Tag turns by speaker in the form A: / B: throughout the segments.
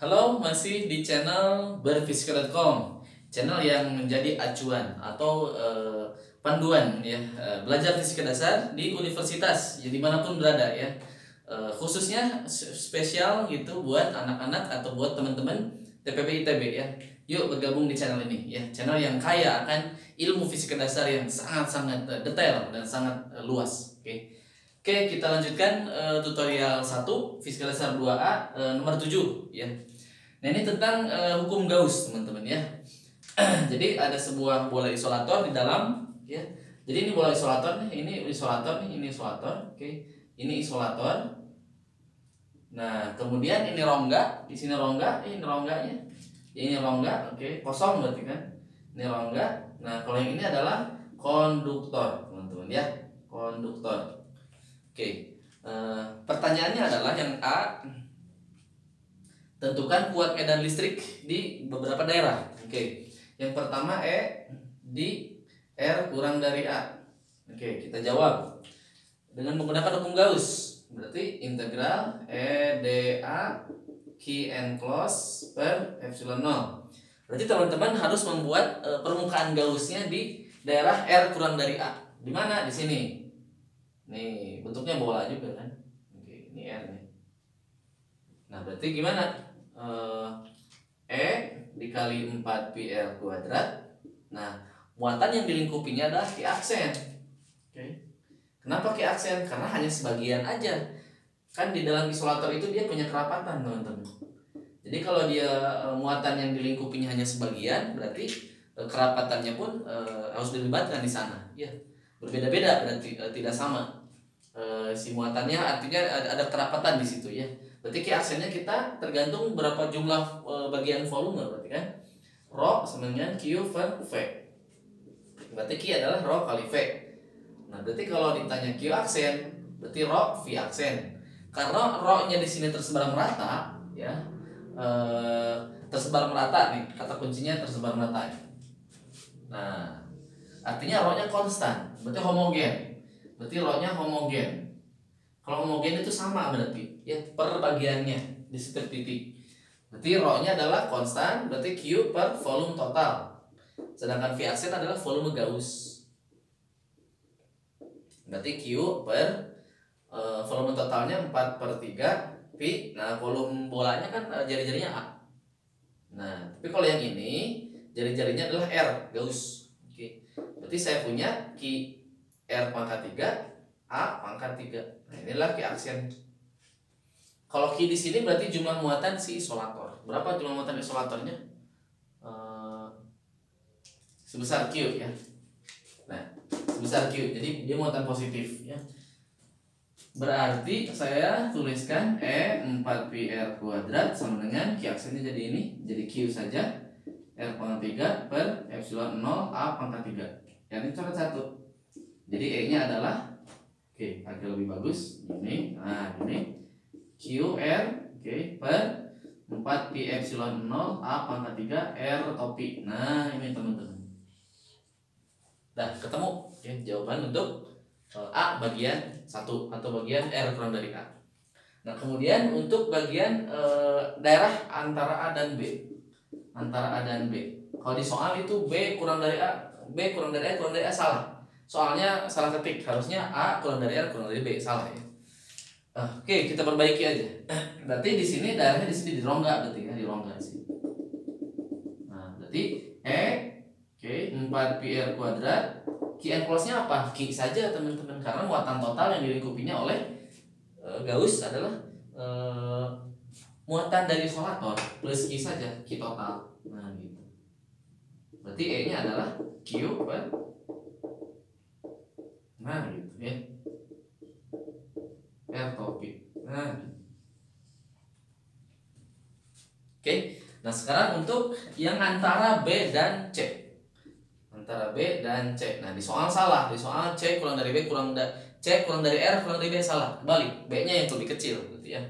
A: Halo, masih di channel berfisika.com, channel yang menjadi acuan atau panduan ya, belajar fisika dasar di universitas ya dimanapun berada ya. Khususnya spesial gitu buat anak-anak atau buat teman-teman TPB ITB ya. Yuk bergabung di channel ini ya, channel yang kaya akan ilmu fisika dasar yang sangat-sangat detail dan sangat luas. Oke, kita lanjutkan tutorial 1 Fisika Dasar 2A nomor 7 ya. Nah, ini tentang hukum Gauss, teman-teman ya. Jadi ada sebuah bola isolator di dalam ya. Jadi ini bola isolator nih, ini isolator nih, ini isolator. Oke. Ini isolator. Nah, kemudian ini rongga, di sini rongga, ini rongganya. Ini rongga, oke, kosong berarti kan. Ini rongga. Nah, kalau yang ini adalah konduktor, teman-teman ya. Konduktor. Oke, pertanyaannya adalah yang A, tentukan kuat medan listrik di beberapa daerah. Oke, yang pertama E di R kurang dari A. Oke, kita jawab dengan menggunakan hukum Gauss. Berarti integral E dA Q enclosed per epsilon 0. Berarti teman-teman harus membuat permukaan Gaussnya di daerah R kurang dari A. Di mana? Di sini. Nih, bentuknya bola juga kan. Oke, ini R nih. Nah, berarti gimana? E dikali 4πr kuadrat. Nah, muatan yang dilingkupinya adalah Q aksen. Oke. Kenapa Q aksen? Karena hanya sebagian aja. Kan di dalam isolator itu dia punya kerapatan, teman-teman. Jadi kalau dia muatan yang dilingkupinya hanya sebagian, berarti kerapatannya pun harus dilibatkan di sana. Ya, berbeda-beda berarti tidak sama. Si muatannya artinya ada kerapatan di situ ya. Berarti Q aksennya kita tergantung berapa jumlah bagian volume berarti kan. Rho sama dengan Q per V. Berarti Q adalah Rho kali V. Nah, berarti kalau ditanya Q aksen, berarti Rho V aksen. Karena Rho-nya di sini tersebar merata ya. Tersebar merata nih, kata kuncinya tersebar merata. Nah, artinya Rho-nya konstan, berarti homogen. Berarti Rho-nya homogen. Kalau homogen itu sama berarti ya per bagiannya di setiap titik. Berarti Rho-nya adalah konstan, berarti Q per volume total. Sedangkan V aksen adalah volume Gauss. Berarti Q per volume totalnya 4/3 pi. Nah, volume bolanya kan jari-jarinya A. Nah, tapi kalau yang ini jari-jarinya adalah R Gauss. Oke. Berarti saya punya Q R pangkat 3 A pangkat 3. Nah, inilah Q aksen. Kalau Q di sini berarti jumlah muatan si isolator. Berapa jumlah muatan isolatornya? Sebesar Q ya. Nah, sebesar Q. Jadi dia muatan positif ya. Berarti saya tuliskan E 4πr kuadrat sama dengan Q aksennya jadi ini. Jadi Q saja. R pangkat 3 per epsilon 0 A pangkat 3. Yang ini coret 1. Jadi E-nya adalah, oke, agak lebih bagus ini. Nah, ini QR, oke, per 4 pi epsilon 0 A pangkat 3 R topi. Nah, ini teman-teman. Dah ketemu ya jawaban untuk A bagian 1 atau bagian R kurang dari A. Nah, kemudian untuk bagian daerah antara A dan B. Antara A dan B. Kalau di soal itu B kurang dari A, B kurang dari A, kurang dari A salah. Soalnya salah ketik, harusnya A kurang dari R kurang dari B, salah ya. Oke, kita perbaiki aja. Berarti di sini daerahnya di sini di rongga berarti ya, di rongga sih. Nah, berarti E, oke, 4πr kuadrat. Q enclosed-nya apa? Q saja teman-teman, karena muatan total yang dilingkupinya oleh Gauss adalah muatan dari isolator plus Q saja, Q total. Nah, gitu. Berarti E-nya adalah Q per, nah gitu ya, R topi. Nah gitu. Oke, nah sekarang untuk yang antara B dan C. Antara B dan C. Nah, di soal salah, di soal C kurang dari B C kurang dari R kurang dari B salah. Balik, B-nya yang lebih kecil gitu ya.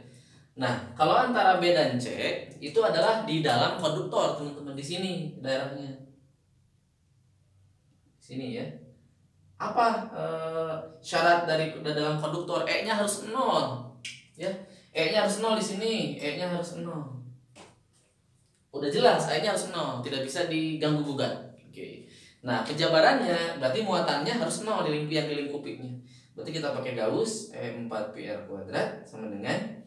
A: Nah, kalau antara B dan C itu adalah di dalam konduktor, teman-teman, di sini daerahnya. Sini ya. Apa syarat dari dalam konduktor? E-nya harus 0 ya. E-nya harus 0 di sini, E-nya harus 0. udah jelas A-nya harus 0, tidak bisa diganggu gugat. Oke. Nah, penjabarannya berarti muatannya harus 0 yang dilingkupinya. Berarti kita pakai Gauss E4πr kuadrat sama dengan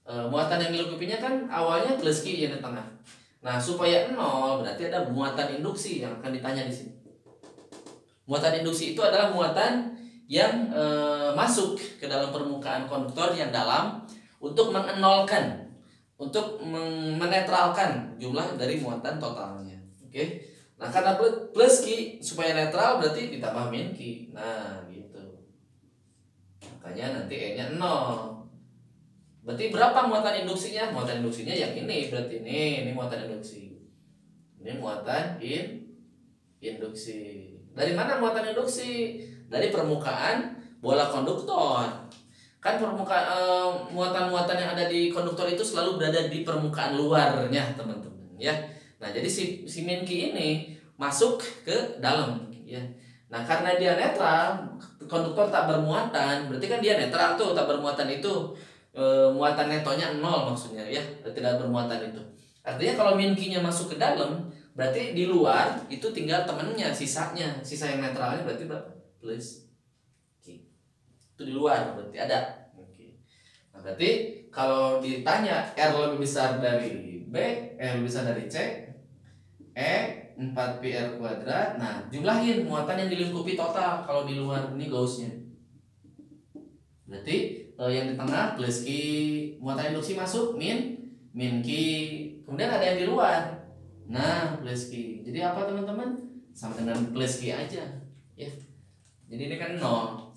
A: muatan yang dilingkupinya kan awalnya plus Q yang di tengah. Nah, supaya 0 berarti ada muatan induksi yang akan ditanya di sini. Muatan induksi itu adalah muatan yang masuk ke dalam permukaan konduktor yang dalam untuk mengenolkan, untuk menetralkan jumlah dari muatan totalnya. Oke. Nah, karena plus Q supaya netral berarti ditambah min Q. Nah, gitu. Makanya nanti E-nya 0. Berarti berapa muatan induksinya? Muatan induksinya yang ini, berarti ini muatan induksi. Ini muatan induksi. Dari mana muatan induksi? Dari permukaan bola konduktor. Kan permukaan muatan-muatan yang ada di konduktor itu selalu berada di permukaan luarnya, teman-teman, ya. Nah, jadi si min Q ini masuk ke dalam, ya. Nah, karena dia netral, konduktor tak bermuatan, berarti kan dia netral tuh, tak bermuatan itu muatan netonya 0 maksudnya, ya, tidak bermuatan itu. Artinya kalau min Q-nya masuk ke dalam, berarti di luar itu tinggal temennya, sisanya, sisa yang netralnya berarti berapa? Plus Q. Itu di luar berarti ada. Oke. Nah, berarti kalau ditanya R lebih besar dari B, R lebih besar dari C, E4πr kuadrat. Nah, jumlahin muatan yang dilingkupi total kalau di luar ini Gauss-nya. Berarti yang di tengah plus Q, muatan induksi masuk min Q. Kemudian ada yang di luar. Nah, plus Q. Jadi apa teman-teman? Sama dengan plus Q aja, ya. Jadi ini kan 0.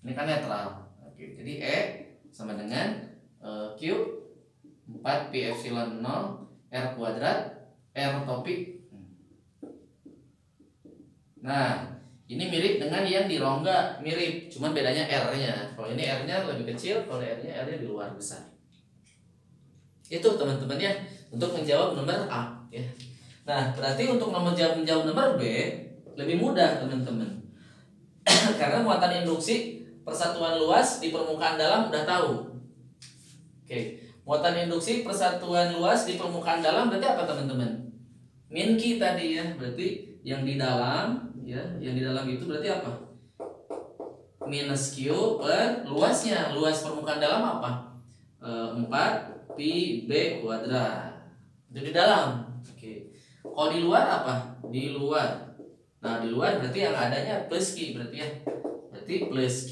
A: Ini kan netral. Oke, jadi E sama dengan Q 4π epsilon 0 R kuadrat R topik. Nah, ini mirip dengan yang di rongga, mirip, cuman bedanya R-nya. Kalau ini R-nya lebih kecil, kalau R-nya di luar besar. Itu teman-teman ya, untuk menjawab nomor A, ya. Nah, berarti untuk menjawab nomor B lebih mudah, teman-teman. Karena muatan induksi persatuan luas di permukaan dalam udah tahu. Oke, muatan induksi persatuan luas di permukaan dalam berarti apa, teman-teman? Min Q tadi, ya, berarti yang di dalam, ya, yang di dalam itu berarti apa? Minus Q per luasnya. Luas permukaan dalam apa? 4πb kuadrat. Itu di dalam. Oke. Kalau di luar apa? Di luar. Nah, di luar berarti yang adanya plus Q berarti, ya. Berarti plus Q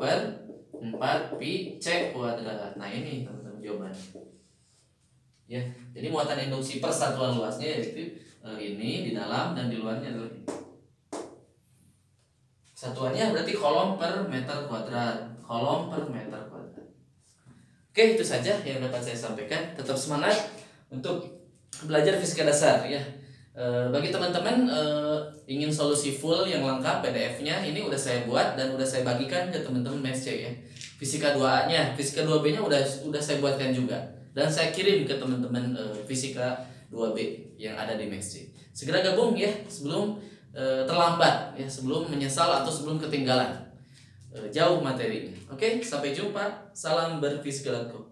A: per 4πc kuadrat. Nah, ini teman-teman jawabannya. Ya, jadi muatan induksi persatuan luasnya yaitu ini di dalam dan di luarnya adalah ini. Satuannya berarti kolom per meter kuadrat. Kolom per meter kuadrat. Oke, itu saja yang dapat saya sampaikan. Tetap semangat untuk belajar fisika dasar, ya. Bagi teman-teman ingin solusi full yang lengkap PDF-nya, ini udah saya buat dan udah saya bagikan ke teman-teman MESC, ya. Fisika 2A-nya, fisika 2B-nya udah saya buatkan juga. Dan saya kirim ke teman-teman fisika 2B yang ada di MESC. Segera gabung, ya, sebelum terlambat, ya, sebelum menyesal atau sebelum ketinggalan jauh materinya. Oke, sampai jumpa. Salam berfisikalatku.